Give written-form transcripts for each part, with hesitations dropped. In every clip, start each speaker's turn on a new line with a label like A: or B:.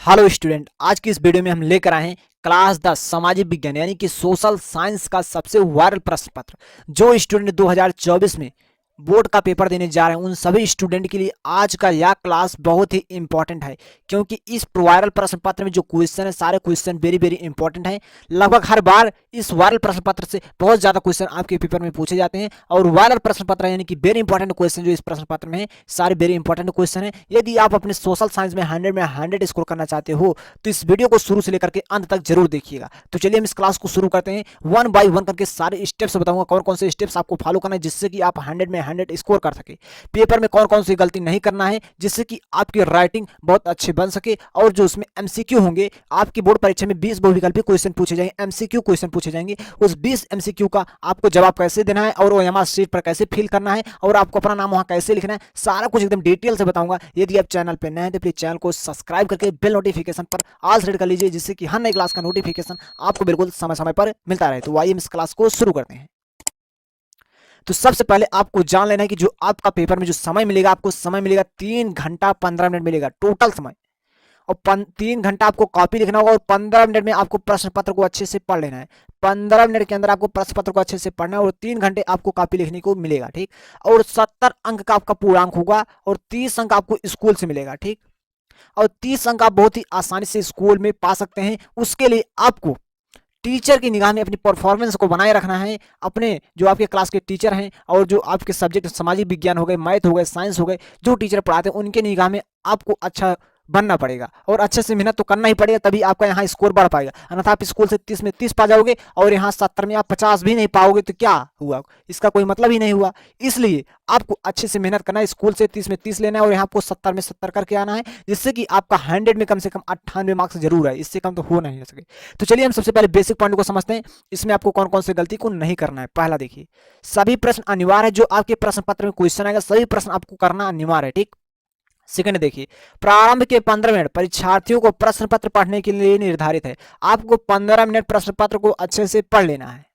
A: Hello student, आज की इस वीडियो में हम लेकर आए हैं क्लास 10 सामाजिक विज्ञान यानी कि सोशल साइंस का सबसे वायरल प्रश्न पत्र। जो स्टूडेंट 2024 में बोर्ड का पेपर देने जा रहे हैं उन सभी स्टूडेंट के लिए आज का यह क्लास बहुत ही इंपॉर्टेंट है, क्योंकि इस वायरल प्रश्न पत्र में जो क्वेश्चन है सारे क्वेश्चन वेरी वेरी इंपॉर्टेंट हैं। लगभग हर बार इस वायरल प्रश्न पत्र से बहुत ज्यादा क्वेश्चन आपके पेपर में पूछे जाते हैं और वायरल प्रश्न पत्र यानी कि वेरी इंपॉर्टेंट क्वेश्चन जो इस प्रश्न पत्र में है सारे वेरी इंपॉर्टेंट क्वेश्चन है। यदि आप अपने सोशल साइंस में 100 में 100 स्कोर करना चाहते हो तो इस वीडियो को शुरू से लेकर के अंत तक जरूर देखिएगा। तो चलिए हम इस क्लास को शुरू करते हैं। वन बाय वन करके सारे स्टेप्स बताऊंगा, कौन कौन से स्टेप्स आपको फॉलो करना है जिससे कि आप 100 में 100 स्कोर कर सके। पेपर में कौन कौन सी गलती नहीं करना है जिससे कि आपकी राइटिंग बहुत अच्छी बन सके। और जो उसमें एमसीक्यू होंगे, आपकी बोर्ड परीक्षा में 20 बहुविकल्पी क्वेश्चन पूछे जाएंगे, एमसीक्यू क्वेश्चन पूछे जाएंगे। उस 20 एमसीक्यू का आपको जवाब कैसे देना है और ओएमआर शीट पर कैसे फिल करना है और आपको अपना नाम वहां कैसे लिखना है, सारा कुछ एकदम डिटेल से बताऊंगा। यदि आप चैनल पर नए हैं तो प्लीज चैनल को सब्सक्राइब करके बेल नोटिफिकेशन पर ऑल सेट कर लीजिए जिससे कि हर नई क्लास का नोटिफिकेशन आपको बिल्कुल समय समय पर मिलता रहे। तो आइए हम इस क्लास को शुरू करते हैं। तो सबसे पहले आपको जान लेना है कि जो आपका पेपर में जो समय मिलेगा, आपको समय मिलेगा 3 घंटा 15 मिनट मिलेगा टोटल समय। और 3 घंटा आपको कॉपी लिखना होगा और 15 मिनट में आपको प्रश्न पत्र को अच्छे से पढ़ लेना है। 15 मिनट के अंदर आपको प्रश्न पत्र को अच्छे से पढ़ना है और 3 घंटे आपको कॉपी लिखने को मिलेगा, ठीक। और 70 अंक का आपका पूर्णांक होगा और 30 अंक आपको स्कूल से मिलेगा, ठीक। और 30 अंक आप बहुत ही आसानी से स्कूल में पा सकते हैं। उसके लिए आपको टीचर की निगाह में अपनी परफॉर्मेंस को बनाए रखना है। अपने जो आपके क्लास के टीचर हैं और जो आपके सब्जेक्ट सामाजिक विज्ञान हो गए, मैथ हो गए, साइंस हो गए, जो टीचर पढ़ाते हैं उनके निगाह में आपको अच्छा बनना पड़ेगा और अच्छे से मेहनत तो करना ही पड़ेगा, तभी आपका यहाँ स्कोर बढ़ पाएगा। अन्यथा आप स्कूल से 30 में 30 पा जाओगे और यहाँ 70 में आप 50 भी नहीं पाओगे तो क्या हुआ, इसका कोई मतलब ही नहीं हुआ। इसलिए आपको अच्छे से मेहनत करना है, स्कूल से 30 में 30 लेना है और यहाँ आपको 70 में 70 करके आना है, जिससे कि आपका 100 में कम से कम 98 मार्क्स जरूर है, इससे कम तो हो नहीं सके। तो चलिए हम सबसे पहले बेसिक पॉइंट को समझते हैं। इसमें आपको कौन कौन सी गलती को नहीं करना है। पहला देखिए, सभी प्रश्न अनिवार्य है, जो आपके प्रश्न पत्र में क्वेश्चन आएगा सभी प्रश्न आपको करना अनिवार्य है, ठीक। सेकंड देखिए, प्रारंभ के 15 मिनट परीक्षार्थियों को प्रश्न पत्र पढ़ने के लिए निर्धारित है। आपको 15 मिनट प्रश्न पत्र को अच्छे से पढ़ लेना है।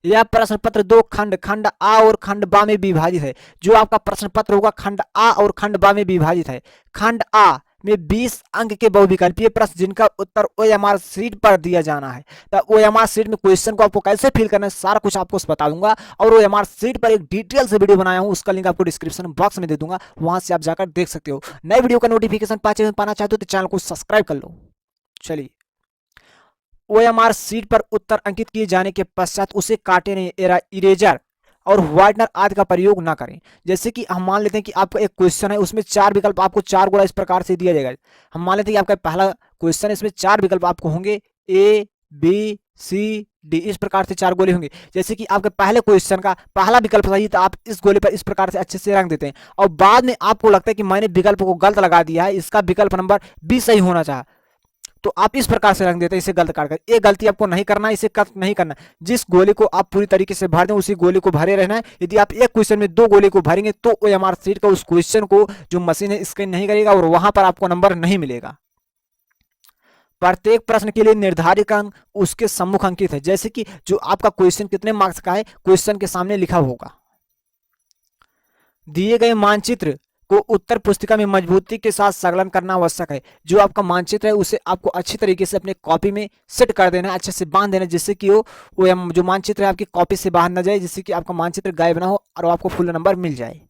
A: यह प्रश्न पत्र दो खंड, खंड आ और खंड बा में विभाजित है। जो आपका प्रश्न पत्र होगा खंड आ और खंड बा में विभाजित है। खंड आ में 20 अंक के बहुविकल्पीय प्रश्न जिनका उत्तर ओएमआर शीट पर दिया जाना है। तो ओएमआर शीट में क्वेश्चन को आपको कैसे फिल करना है सारा कुछ आपको बता दूंगा और ओएमआर शीट पर एक डिटेल से वीडियो बनाया हूं, उसका लिंक आपको डिस्क्रिप्शन बॉक्स में दे दूंगा, वहां से आप जाकर देख सकते हो। नए वीडियो का नोटिफिकेशन पाना चाहते हो तो चैनल को सब्सक्राइब कर लो। चलिए, ओएमआर शीट पर उत्तर अंकित किए जाने के पश्चात उसे काटे नहीं, इरेजर और व्हाइटनर आदि का प्रयोग ना करें। जैसे कि हम मान लेते हैं कि आपका एक क्वेश्चन है, उसमें 4 विकल्प आपको 4 गुना इस प्रकार से दिया जाएगा। हम मान लेते हैं कि आपका पहला क्वेश्चन है, इसमें 4 विकल्प आपको होंगे, ए बी सी डी, इस प्रकार से 4 गोले होंगे। जैसे कि आपके पहले क्वेश्चन का पहला विकल्प सही तो आप इस गोले पर इस प्रकार से अच्छे से रंग देते हैं और बाद में आपको लगता है कि मैंने विकल्प को गलत लगा दिया है, इसका विकल्प नंबर बी सही होना चाहिए, तो आप इस प्रकार से रंग देते हैं, इसे गलत काट कर। ये गलती आपको नहीं करना है, इसे कट नहीं करना। जिस गोले को आप पूरी तरीके से भर दें उसी गोले को भरे रहना है। यदि आप एक क्वेश्चन में 2 गोले को भरेंगे तो ओएमआर शीट का उस क्वेश्चन को जो मशीन है स्कैन नहीं करेगा और वहां पर आपको नंबर नहीं मिलेगा। प्रत्येक प्रश्न के लिए निर्धारित अंक उसके सम्मुख अंकित है। जैसे कि जो आपका क्वेश्चन कितने मार्क्स का है क्वेश्चन के सामने लिखा होगा। दिए गए मानचित्र को उत्तर पुस्तिका में मजबूती के साथ संलग्न करना आवश्यक है। जो आपका मानचित्र है उसे आपको अच्छी तरीके से अपने कॉपी में सेट कर देना है, अच्छे से बांध देना है, जिससे कि वो जो मानचित्र है आपकी कॉपी से बाहर न जाए, जिससे कि आपका मानचित्र गायब ना हो और आपको फुल नंबर मिल जाए।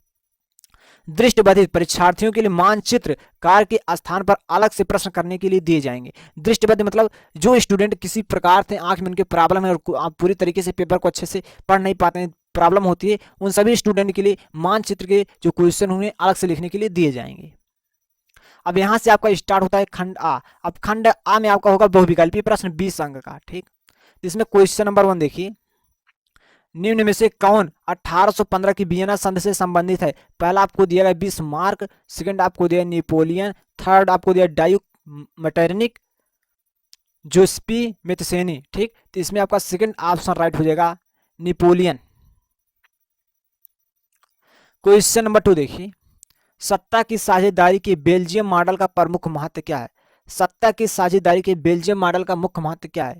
A: दृष्टिबाधित परीक्षार्थियों के लिए मानचित्र कार के स्थान पर अलग से प्रश्न करने के लिए दिए जाएंगे। दृष्टिबाधित मतलब जो स्टूडेंट किसी प्रकार से आंख में उनके प्रॉब्लम है और आप पूरी तरीके से पेपर को अच्छे से पढ़ नहीं पाते हैं, प्रॉब्लम होती है, उन सभी स्टूडेंट के लिए मानचित्र के जो क्वेश्चन होंगे अलग से लिखने के लिए दिए जाएंगे। अब यहां से आपका स्टार्ट होता है खंड आ। अब खंड आ में आपका होगा बहुविकल्पीय प्रश्न 20 अंक का, ठीक। इसमें क्वेश्चन नंबर 1 देखिए, निम्न में से कौन 1815 की वियना संधि से संबंधित है। पहला आपको दिया गया बिस्मार्क, सेकंड आपको दिया नेपोलियन, थर्ड आपको दिया डायूक मैटरनिक, जोस्पी मेथसेनी, ठीक। तो इसमें आपका सेकंड ऑप्शन राइट हो जाएगा नेपोलियन। क्वेश्चन नंबर 2 देखिए, सत्ता की साझेदारी के बेल्जियम मॉडल का प्रमुख महत्व क्या है। सत्ता की साझेदारी के बेल्जियम मॉडल का मुख्य महत्व क्या है।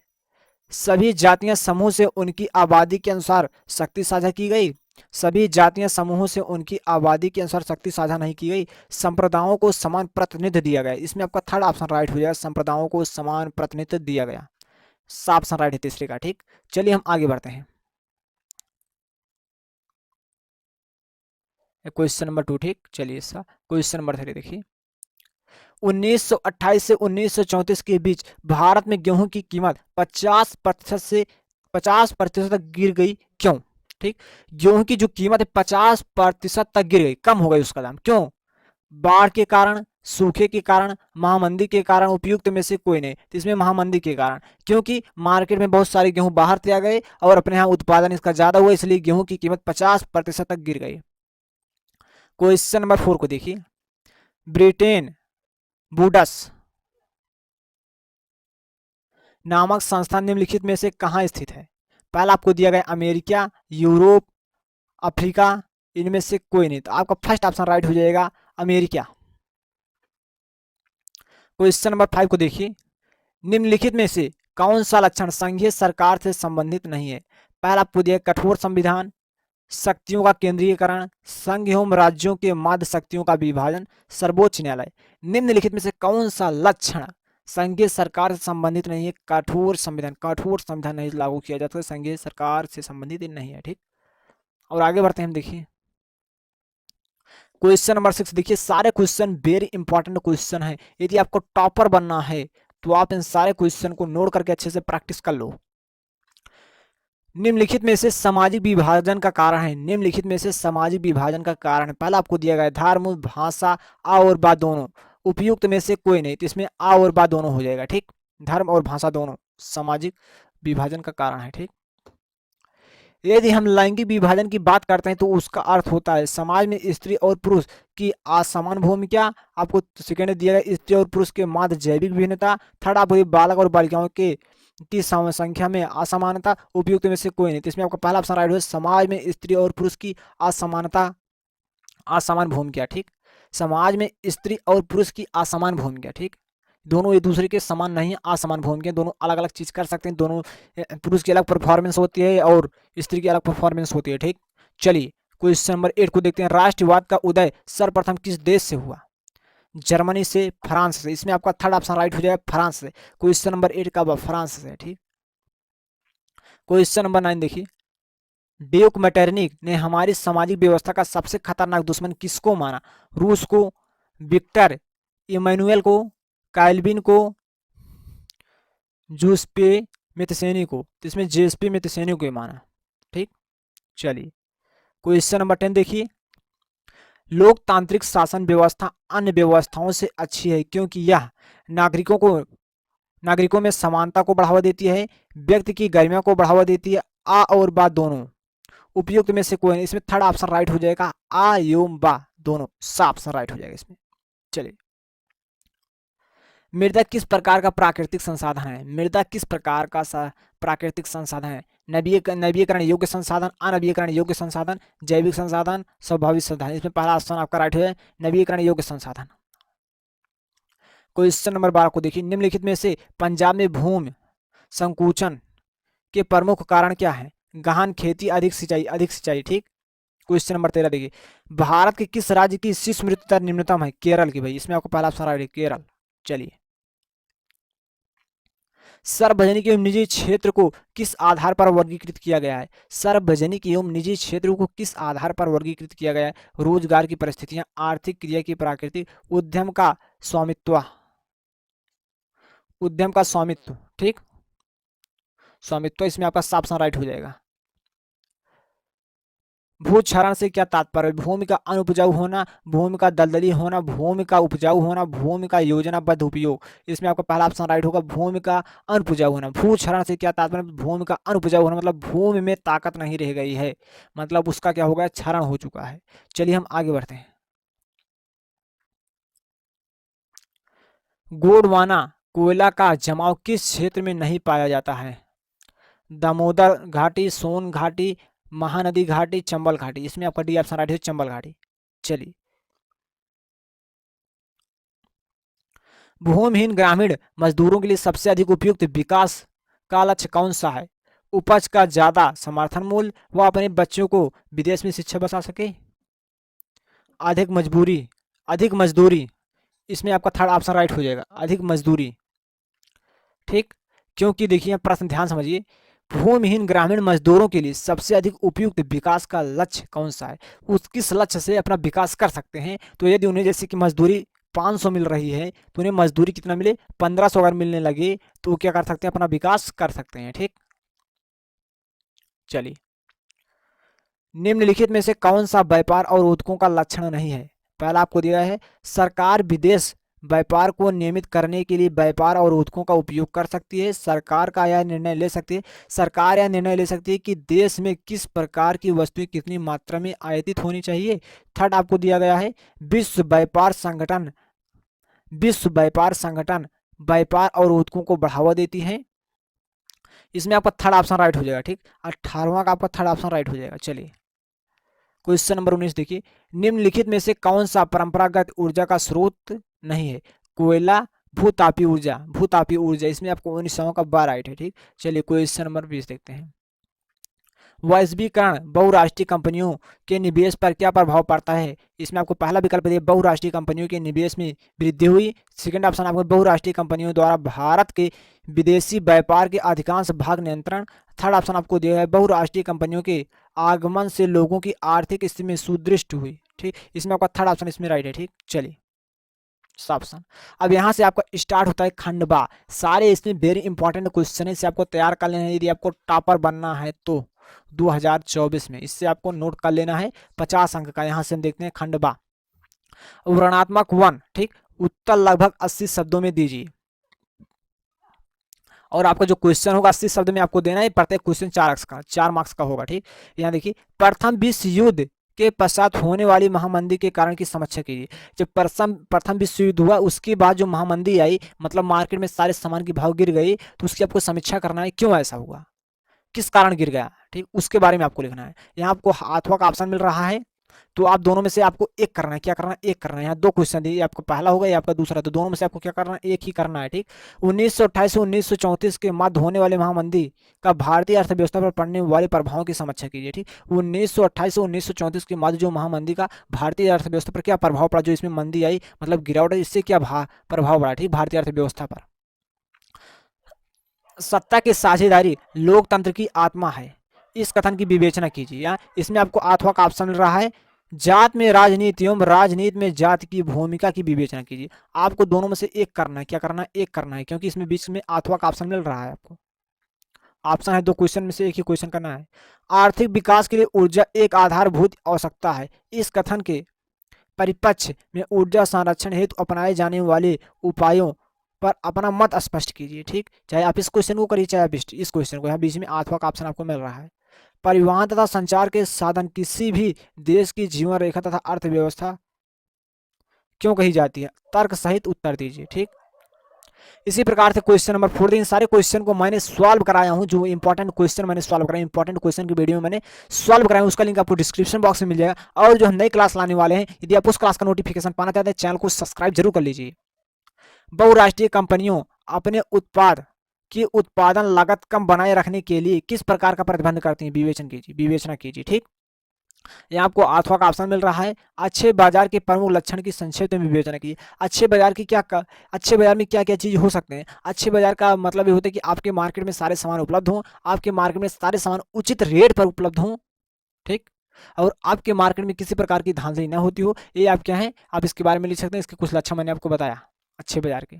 A: सभी जातियां समूह से उनकी आबादी के अनुसार शक्ति साझा की गई। सभी जातियां समूहों से उनकी आबादी के अनुसार शक्ति साझा नहीं की गई। संप्रदायों को समान प्रतिनिधित्व दिया गया। इसमें आपका थर्ड ऑप्शन राइट हो जाएगा, संप्रदायों को समान प्रतिनिधित्व दिया गया। साफ ऑप्शन राइट है तीसरे का। ठीक, चलिए हम आगे बढ़ते हैं। Question number 2। ठीक, चलिए इसका क्वेश्चन नंबर 3 देखिए। 1928 से 1934 के बीच भारत में गेहूं की कीमत 50% तक गिर गई, क्यों? ठीक, गेहूं की जो कीमत है 50% तक गिर गई, कम हो गई उसका दाम, क्यों? बाढ़ के कारण, सूखे के कारण, महामंदी के कारण, उपयुक्त में से कोई नहीं। तो इसमें महामंदी के कारण, क्योंकि मार्केट में बहुत सारे गेहूं बाहर से आ गए और अपने यहाँ उत्पादन इसका ज्यादा हुआ, इसलिए गेहूं की कीमत 50% तक गिर गई। क्वेश्चन नंबर 4 को देखिए। ब्रिटेन वुड्स नामक संस्थान निम्नलिखित में से कहाँ स्थित है? पहला आपको दिया गया अमेरिका, यूरोप, अफ्रीका, इनमें से कोई नहीं। तो आपका फर्स्ट ऑप्शन राइट हो जाएगा, अमेरिका। क्वेश्चन नंबर 5 को देखिए। निम्नलिखित में से कौन सा लक्षण संघीय सरकार से संबंधित नहीं है? पहला आपको दिया कठोर संविधान, शक्तियों का केंद्रीयकरण, संघ एवं राज्यों के मध्य शक्तियों का विभाजन, सर्वोच्च न्यायालय। निम्नलिखित में से कौन सा लक्षण संघीय सरकार से संबंधित नहीं है? कठोर संविधान। कठोर संविधान नहीं लागू किया जाता, संघीय सरकार से संबंधित नहीं है। ठीक, और आगे बढ़ते हैं हम। देखिए क्वेश्चन नंबर 6 देखिए। सारे क्वेश्चन वेरी इंपॉर्टेंट क्वेश्चन है। यदि आपको टॉपर बनना है तो आप इन सारे क्वेश्चन को नोट करके अच्छे से प्रैक्टिस कर लो। निम्नलिखित में से सामाजिक विभाजन का कारण है। निम्नलिखित में से सामाजिक विभाजन का कारण है, पहला आपको दिया गया है धर्म, भाषा, आ और बा दोनों। उपयुक्त में से कोई नहीं, तो इसमें आ और बा दोनों हो जाएगा। ठीक, धर्म और भाषा दोनों सामाजिक विभाजन का कारण है। ठीक, यदि हम लैंगिक विभाजन की बात करते हैं तो उसका अर्थ होता है समाज में स्त्री और पुरुष की असमान भूमिका। आपको सेकेंड दिया गया स्त्री और पुरुष के मध्य जैविक भिन्नता। थर्ड आपको बालक और बालिकाओं के की संख्या में असमानता। उपयुक्त में से कोई नहीं, तो इसमें आपका पहला ऑप्शन राइट हो, समाज में स्त्री और पुरुष की असमानता, असमान भूमिका। ठीक, समाज में स्त्री और पुरुष की असमान भूमिका। ठीक, दोनों एक दूसरे के समान नहीं है, असमान भूमिका, दोनों अलग अलग चीज कर सकते हैं। दोनों पुरुष की अलग परफॉर्मेंस होती है और स्त्री की अलग परफॉर्मेंस होती है। ठीक, चलिए क्वेश्चन नंबर 8 को देखते हैं। राष्ट्रवाद का उदय सर्वप्रथम किस देश से हुआ? जर्मनी से, फ्रांस से। इसमें आपका थर्ड ऑप्शन राइट हो जाएगा, फ्रांस से। क्वेश्चन नंबर 8 का फ्रांस से। ठीक, क्वेश्चन नंबर 9 देखिए। ड्यूक मैटरनिक ने हमारी सामाजिक व्यवस्था का सबसे खतरनाक दुश्मन किसको माना? रूस को, विक्टर इमैनुअल को, कैल्विन को, जूसपे मितसेनी को। तो इसमें जेसपे मितसेनी को माना। ठीक, चलिए क्वेश्चन नंबर 10 देखिए। लोकतांत्रिक शासन व्यवस्था अन्य व्यवस्थाओं से अच्छी है क्योंकि यह नागरिकों में समानता को बढ़ावा देती है, व्यक्ति की गरिमा को बढ़ावा देती है, आ और बा दोनों। उपयुक्त में से कोई नहीं, इसमें थर्ड ऑप्शन राइट हो जाएगा, आ एवं बा दोनों। सा ऑप्शन राइट हो जाएगा इसमें। चलिए, मृदा किस प्रकार का प्राकृतिक संसाधन है? मृदा किस प्रकार का प्राकृतिक संसाधन है? नवीकरण योग्य संसाधन, अनवीकरण योग्य संसाधन, जैविक संसाधन, स्वाभाविक संसाधन। इसमें पहला ऑप्शन आपका राइट है, नवीकरण योग्य संसाधन। क्वेश्चन नंबर 12 को देखिए। निम्नलिखित में से पंजाब में भूमि संकुचन के प्रमुख कारण क्या है? गहन खेती, अधिक सिंचाई, अधिक सिंचाई। ठीक, क्वेश्चन नंबर 13 देखिए। भारत के किस राज्य की शिशु मृत्यु दर निम्नतम है? केरल की। भाई इसमें आपको पहला ऑप्शन राइट है, केरल। चलिए, सार्वजनिक एवं निजी क्षेत्र को किस आधार पर वर्गीकृत किया गया है? सार्वजनिक एवं निजी क्षेत्र को किस आधार पर वर्गीकृत किया गया है? रोजगार की परिस्थितियां, आर्थिक क्रिया की प्रकृति, उद्यम का स्वामित्व। उद्यम का स्वामित्व। ठीक, स्वामित्व, इसमें आपका साफ ऑप्शन राइट हो जाएगा। भूक्षरण से क्या तात्पर्य? भूमि का अनुपजाऊ होना, भूमि का दलदली होना, भूमि का उपजाऊ होना, भूमि का योजनाबद्ध उपयोग। इसमें आपका पहला ऑप्शन राइट होगा, भूमि का अनुपजाऊ होना। भूक्षरण से क्या तात्पर्य? भूमि का अनुपजाऊ होना मतलब भूमि में ताकत नहीं रह गई है, मतलब उसका क्या हो गया, क्षरण हो चुका है। चलिए हम आगे बढ़ते हैं। गोंडवाना कोयला का जमाव किस क्षेत्र में नहीं पाया जाता है? दामोदर घाटी, सोन घाटी, महानदी घाटी, चंबल घाटी। इसमें आपका डी ऑप्शन राइट है, चंबल घाटी। चलिए, भूमिहीन ग्रामीण मजदूरों के लिए सबसे अधिक उपयुक्त विकास का लक्ष्य कौन सा है? उपज का ज्यादा समर्थन मूल्य, वह अपने बच्चों को विदेश में शिक्षा बचा सके। अधिक मजदूरी, इसमें आपका थर्ड ऑप्शन राइट हो जाएगा, अधिक मजदूरी। ठीक, क्योंकि देखिए प्रश्न ध्यान समझिए, भूमिहीन ग्रामीण मजदूरों के लिए सबसे अधिक उपयुक्त विकास का लक्ष्य कौन सा है, उस किस लक्ष्य से अपना विकास कर सकते हैं। तो यदि उन्हें जैसे कि मजदूरी 500 मिल रही है तो उन्हें मजदूरी कितना मिले, 1500 अगर मिलने लगे तो क्या कर सकते हैं, अपना विकास कर सकते हैं। ठीक, चलिए, निम्नलिखित में से कौन सा व्यापार और उद्योगों का लक्षण नहीं है। पहला आपको दिया है, सरकार विदेश व्यापार को नियमित करने के लिए व्यापार और उद्योगों का उपयोग कर सकती है। सरकार का यह निर्णय ले सकती है, सरकार यह निर्णय ले सकती है कि देश में किस प्रकार की वस्तुएं कितनी मात्रा में आयातित होनी चाहिए। थर्ड आपको दिया गया है, विश्व व्यापार संगठन व्यापार और उद्योगों को बढ़ावा देती है। इसमें आपका थर्ड ऑप्शन राइट हो जाएगा। ठीक, 18वां का आपका थर्ड ऑप्शन राइट हो जाएगा। चलिए, क्वेश्चन नंबर 19 देखिए, निम्नलिखित में से कौन सा परंपरागत ऊर्जा का स्रोत नहीं है। कोयला, भूतापीय ऊर्जा, इसमें आपको 19वां का बार राइट है। ठीक, चलिए क्वेश्चन नंबर 20 देखते हैं। वैश्वीकरण बहुराष्ट्रीय कंपनियों के निवेश पर क्या प्रभाव पड़ता है। इसमें आपको पहला विकल्प दिया, बहुराष्ट्रीय कंपनियों के निवेश में वृद्धि हुई। सेकंड ऑप्शन आपको, बहुराष्ट्रीय कंपनियों द्वारा भारत के विदेशी व्यापार के अधिकांश भाग नियंत्रण। थर्ड ऑप्शन आपको दिया है, बहुराष्ट्रीय कंपनियों के आगमन से लोगों की आर्थिक स्थिति में सुदृढ़ हुई। ठीक, इसमें आपका थर्ड ऑप्शन इसमें राइट है। ठीक, चलिए ऑप्शन। अब यहाँ से आपका स्टार्ट होता है खंड बा। सारे इसमें वेरी इंपॉर्टेंट क्वेश्चन है, इसे आपको तैयार कर लेना है यदि आपको टॉपर बनना है तो 2024 में। इससे आपको नोट कर लेना है 50 अंक का। यहाँ से हम देखते हैं खंड बा, वर्णनात्मक 1। ठीक, उत्तर लगभग 80 शब्दों में दीजिए, और आपका जो क्वेश्चन होगा 80 शब्द में आपको देना है। प्रत्येक क्वेश्चन 4 मार्क्स का होगा। ठीक, यहाँ देखिए, प्रथम विश्व युद्ध के पश्चात होने वाली महामंदी के कारण की समीक्षा कीजिए। जब प्रथम विश्व युद्ध हुआ उसके बाद जो महामंदी आई, मतलब मार्केट में सारे सामान की भाव गिर गई, तो उसकी आपको समीक्षा करना है, क्यों ऐसा हुआ, किस कारण गिर गया। ठीक, उसके बारे में आपको लिखना है। यहाँ आपको अथवा का ऑप्शन मिल रहा है, तो आप दोनों में से आपको एक करना है। क्या करना है, एक करना है। यहाँ दो क्वेश्चन दिए, आपका पहला होगा या आपका दूसरा, तो दोनों में से आपको क्या करना है, एक ही करना है। ठीक, 1928 से 1934 के मध्य होने वाले महामंदी का भारतीय अर्थव्यवस्था पर पड़ने वाले प्रभावों की समीक्षा कीजिए। ठीक, 1928 से 1934 के मध्य जो महामंदी का भारतीय अर्थव्यवस्था पर क्या प्रभाव पड़ा, जो इसमें मंदी आई मतलब गिरावट, इससे क्या प्रभाव पड़ा। ठीक, भारतीय अर्थव्यवस्था पर। सत्ता की साझेदारी लोकतंत्र की आत्मा है, इस कथन की विवेचना कीजिए। या इसमें आपको अथवा का ऑप्शन मिल रहा है, जात में राजनीति एवं राजनीति में जात की भूमिका की विवेचना कीजिए। आपको दोनों में से एक करना है। क्या करना है, एक करना है, क्योंकि इसमें बीच में अथवा का ऑप्शन मिल रहा है। आपको ऑप्शन है, दो क्वेश्चन में से एक ही क्वेश्चन करना है। आर्थिक विकास के लिए ऊर्जा एक आधारभूत आवश्यकता है, इस कथन के परिप्रेक्ष्य में ऊर्जा संरक्षण हेतु अपनाए जाने वाले उपायों पर अपना मत स्पष्ट कीजिए। ठीक, चाहे आप इस क्वेश्चन को करिए चाहे आप इस क्वेश्चन को। यहाँ बीच में अथवा का ऑप्शन आपको मिल रहा है। परिवहन तथा संचार के साधन किसी भी देश की जीवन रेखा तथा अर्थव्यवस्था क्यों कही जाती है, तर्क सहित उत्तर दीजिए। ठीक, इसी प्रकार से क्वेश्चन नंबर 4। इन सारे क्वेश्चन को मैंने सॉल्व कराया हूं, जो इंपॉर्टेंट क्वेश्चन मैंने सॉल्व कराया, इंपॉर्टेंट क्वेश्चन की वीडियो में मैंने सॉल्व कराया, उसका लिंक आपको डिस्क्रिप्शन बॉक्स में मिल जाएगा। और जो हम नई क्लास लाने वाले हैं, यदि आप उस क्लास का नोटिफिकेशन पाना चाहते हैं, चैनल को सब्सक्राइब जरूर कर लीजिए। बहुराष्ट्रीय कंपनियों अपने उत्पाद की उत्पादन लागत कम बनाए रखने के लिए किस प्रकार का प्रतिबंध करती हैं, विवेचना कीजिए। ठीक, यहाँ आपको अथवा का ऑप्शन मिल रहा है। अच्छे बाजार के प्रमुख लक्षण की संक्षेप में विवेचना कीजिए। अच्छे बाजार की अच्छे बाजार में क्या क्या चीज हो सकते हैं। अच्छे बाजार का मतलब ये होता है कि आपके मार्केट में सारे सामान उपलब्ध हों, आपके मार्केट में सारे सामान उचित रेट पर उपलब्ध हों। ठीक, और आपके मार्केट में किसी प्रकार की धांधली न होती हो। ये आप क्या है, आप इसके बारे में लिख सकते हैं। इसके कुछ लक्षण मैंने आपको बताया अच्छे बाजार के।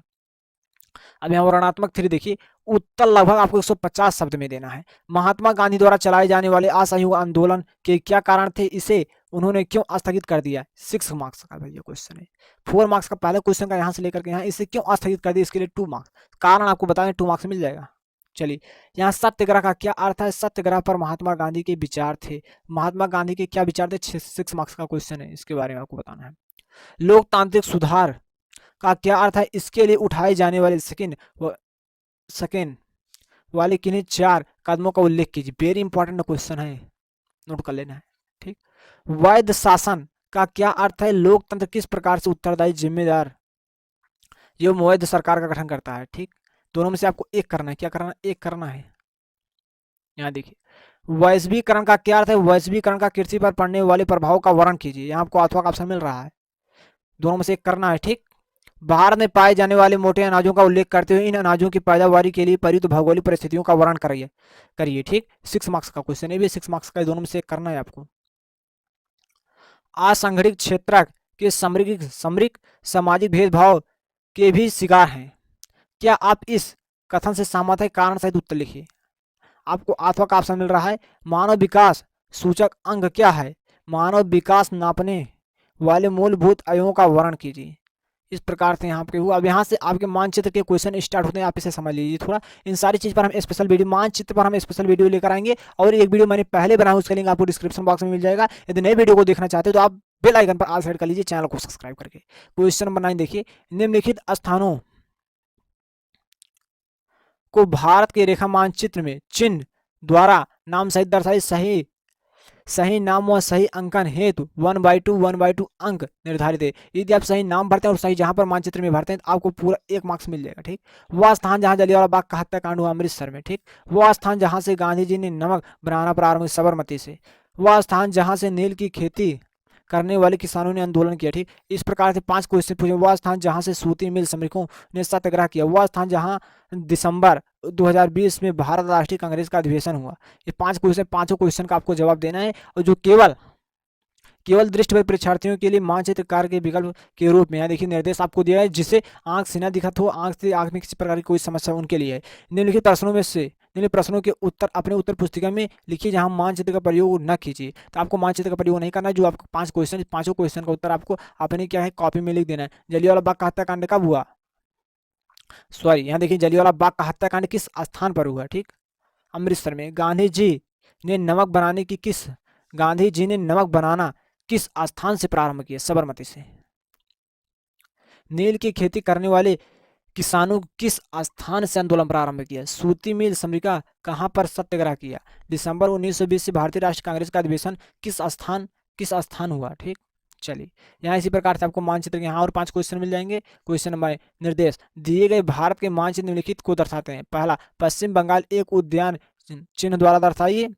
A: अब यहाँ वर्णनात्मक 3 देखिए, उत्तर लगभग आपको 150 शब्द में देना है। महात्मा गांधी द्वारा चलाए जाने वाले असहयोग आंदोलन के क्या कारण थे, इसे उन्होंने क्यों स्थगित कर दिया। 6 मार्क्स का भैया क्वेश्चन है। 4 मार्क्स का पहले क्वेश्चन का यहाँ से लेकर के यहाँ, इसे क्यों स्थगित कर दिया, इसके लिए 2 मार्क्स। कारण आपको बताएं, 2 मार्क्स मिल जाएगा। चलिए, यहाँ सत्याग्रह का क्या अर्थ है। सत्याग्रह पर महात्मा गांधी के विचार थे। महात्मा गांधी के क्या विचार थे, 6 मार्क्स का क्वेश्चन है, इसके बारे में आपको बताना है। लोकतांत्रिक सुधार का क्या अर्थ है, इसके लिए उठाए जाने वाले सेकेंड वाले किन्हीं 4 कदमों का उल्लेख कीजिए। वेरी इंपॉर्टेंट क्वेश्चन है, नोट कर लेना है। ठीक, वैध शासन का क्या अर्थ है, लोकतंत्र किस प्रकार से उत्तरदायी जिम्मेदार ये वैध सरकार का गठन करता है। ठीक, दोनों में से आपको एक करना है। क्या करना है, एक करना है। यहाँ देखिए, वैश्वीकरण का क्या अर्थ है? वैश्वीकरण का कृषि पर पड़ने वाले प्रभाव का वर्णन कीजिए। यहाँ आपको अथवा का ऑप्शन मिल रहा है, दोनों में से एक करना है, ठीक। भारत में पाए जाने वाले मोटे अनाजों का उल्लेख करते हुए इन अनाजों की पैदावारी के लिए प्रयुक्त भौगोलिक परिस्थितियों का वर्णन करिए करिए ठीक। 6 मार्क्स का क्वेश्चन है, भी 6 मार्क्स का, दोनों में से एक करना है आपको। असंगठित क्षेत्र के सामरिक सामाजिक भेदभाव के भी शिकार हैं। क्या आप इस कथन से सहमत है? कारण सहित उत्तर लिखिए। आपको अथवा का ऑप्शन मिल रहा है, मानव विकास सूचक अंक क्या है? मानव विकास नापने वाले मूलभूत अवयवों का वर्णन कीजिए। इस प्रकार से यहाँ पे हुआ। अब यहाँ से आपके मानचित्र के क्वेश्चन स्टार्ट होते हैं, आप इसे समझ लीजिए थोड़ा। इन सारी चीज़ पर हम स्पेशल वीडियो, मानचित्र पर हम स्पेशल वीडियो लेकर आएंगे, और एक वीडियो मैंने पहले बनाया, उसका लिंक आपको डिस्क्रिप्शन बॉक्स में मिल जाएगा। यदि नए वीडियो को देखना चाहते हो तो आप बेल आइकन पर ऑल सेट कर लीजिए, चैनल को सब्सक्राइब करके। क्वेश्चन नंबर 9 देखिए, निम्नलिखित स्थानों को भारत के रेखा मानचित्र में चिन्ह द्वारा नाम सहित दर्शाई। सही नाम व सही अंकन हेतु 1/2 अंक निर्धारित है। यदि आप सही नाम भरते हैं और सही जहां पर मानचित्र में भरते हैं तो आपको पूरा 1 मार्क्स मिल जाएगा, ठीक। वह स्थान जहां जलियांवाला बाग का हत्याकांड हुआ अमृतसर में, ठीक। वह स्थान जहां से गांधी जी ने नमक बनाना प्रारंभ किया साबरमती से। वह स्थान जहां से नील की खेती करने वाले किसानों ने आंदोलन किया, ठीक। इस प्रकार से 5 क्वेश्चन पूछे। वह स्थान जहां से सूती मिल श्रमिकों ने सत्याग्रह किया। वह स्थान जहां दिसंबर 2020 में भारत राष्ट्रीय कांग्रेस का अधिवेशन हुआ। ये 5 क्वेश्चन, पांचों क्वेश्चन का आपको जवाब देना है। और जो केवल दृष्टिबाधित परीक्षार्थियों के लिए मानचित्रकार के विकल्प के रूप में यहाँ देखिए निर्देश आपको दिया है, जिससे आंख से न दिखत हो, आंख में किसी प्रकार की कोई समस्या उनके लिए है। निम्नलिखित प्रश्नों में से निम्नलिखित प्रश्नों के उत्तर अपने उत्तर पुस्तिका में लिखिए जहां मानचित्र का प्रयोग न कीजिए। तो आपको मानचित्र का प्रयोग नहीं करना है। जो आपको 5 क्वेश्चन, पांचों क्वेश्चन का उत्तर आपको अपने क्या है कॉपी में लिख देना है। जलियांवाला बाग का हत्याकांड कब हुआ? सॉरी, यहाँ देखिए, जलियांवाला बाग का हत्याकांड किस स्थान पर हुआ, ठीक। अमृतसर में। ने नमक बनाने की किस गांधी जी ने नमक बनाना किस स्थान से प्रारंभ किया? साबरमती से। नील की खेती करने वाले किसानों किस स्थान से आंदोलन प्रारंभ किया? सूती मिल श्रमिका कहां पर सत्याग्रह किया? दिसंबर 1920 से भारतीय राष्ट्रीय कांग्रेस का अधिवेशन किस स्थान हुआ, ठीक। चलिए, यहाँ इसी प्रकार से आपको मानचित्र के यहाँ और 5 क्वेश्चन मिल जाएंगे। क्वेश्चन नंबर, निर्देश दिए गए भारत के मानचित्र निम्नलिखित को दर्शाते हैं। पहला, पश्चिम बंगाल एक उद्यान चिन्ह द्वारा दर्शाइए।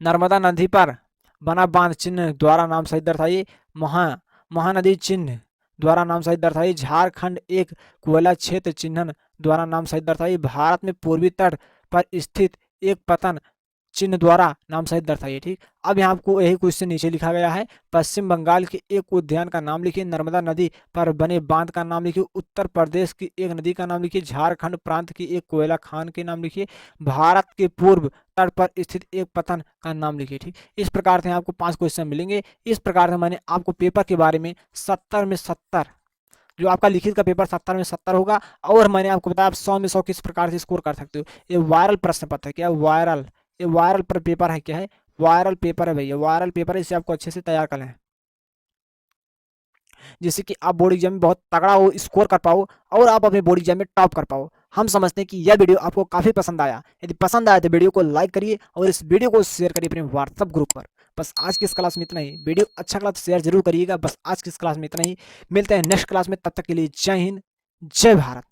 A: नर्मदा नदी पर बना बांध चिन्ह द्वारा नाम सहित दर्शाइए। महानदी चिन्ह द्वारा नाम सहित दर्शाइए। झारखंड एक कोयला क्षेत्र चिन्हन द्वारा नाम सहित दर्शाइए। भारत में पूर्वी तट पर स्थित एक पतन चिन्ह द्वारा नाम सहित दर्शाइए, ठीक। अब यहाँ आपको यही क्वेश्चन नीचे लिखा गया है। पश्चिम बंगाल के एक उद्यान का नाम लिखिए। नर्मदा नदी पर बने बांध का नाम लिखिए। उत्तर प्रदेश की एक नदी का नाम लिखिए। झारखंड प्रांत की एक कोयला खान के नाम लिखिए। भारत के पूर्व तट पर स्थित एक पतन का नाम लिखिए, ठीक। इस प्रकार से आपको 5 क्वेश्चन मिलेंगे। इस प्रकार से मैंने आपको पेपर के बारे में 70 में 70, जो आपका लिखित का पेपर 70 में 70 होगा। और मैंने आपको बताया आप 100 में 100 किस प्रकार से स्कोर कर सकते हो। ये वायरल प्रश्न पत्र है। क्या वायरल? ये वायरल पर पेपर है। क्या है? वायरल पेपर है भैया, वायरल पेपर है। इसे आपको अच्छे से तैयार कर लें, जिससे कि आप बोर्ड एग्जाम में बहुत तगड़ा हो, स्कोर कर पाओ, और आप अपने बोर्ड एग्जाम में टॉप कर पाओ। हम समझते हैं कि यह वीडियो आपको काफी पसंद आया। यदि पसंद आया तो वीडियो को लाइक करिए और इस वीडियो को शेयर करिए अपने व्हाट्सएप ग्रुप पर। बस आज की इस क्लास में इतना ही। वीडियो अच्छा लगा तो शेयर जरूर करिएगा। बस आज की इस क्लास में इतना ही। मिलते हैं नेक्स्ट क्लास में, तब तक के लिए जय हिंद, जय भारत।